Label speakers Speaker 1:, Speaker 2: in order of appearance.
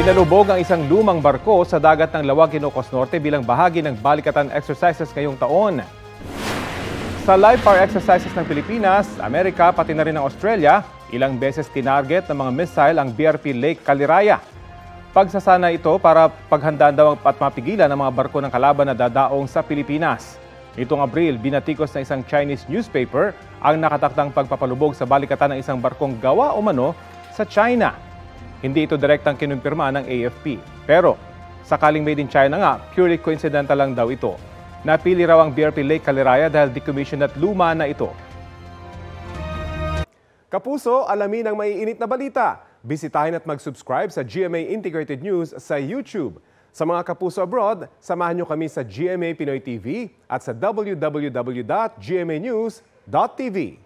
Speaker 1: Pinalubog ang isang lumang barko sa dagat ng Lawag, Ilocos Norte bilang bahagi ng balikatan exercises ngayong taon. Sa live fire exercises ng Pilipinas, Amerika pati na rin ng Australia, ilang beses tinarget ng mga missile ang BRP Lake Caliraya. Pagsasana ito para paghandaan daw at mapigilan ang mga barko ng kalaban na dadaong sa Pilipinas. Nitong Abril, binatikos ng isang Chinese newspaper ang nakatakdang pagpapalubog sa balikatan ng isang barkong gawa o mano sa China. Hindi ito direktang kinumpirma ng AFP. Pero sakaling made in China nga, purely coincidental lang daw ito. Napili raw ang BRP Lake Caliraya dahil decommissioned at luma na ito. Kapuso, alamin ang maiinit na balita. Bisitahin at mag-subscribe sa GMA Integrated News sa YouTube. Sa mga kapuso abroad, samahan nyo kami sa GMA Pinoy TV at sa www.gmanews.tv.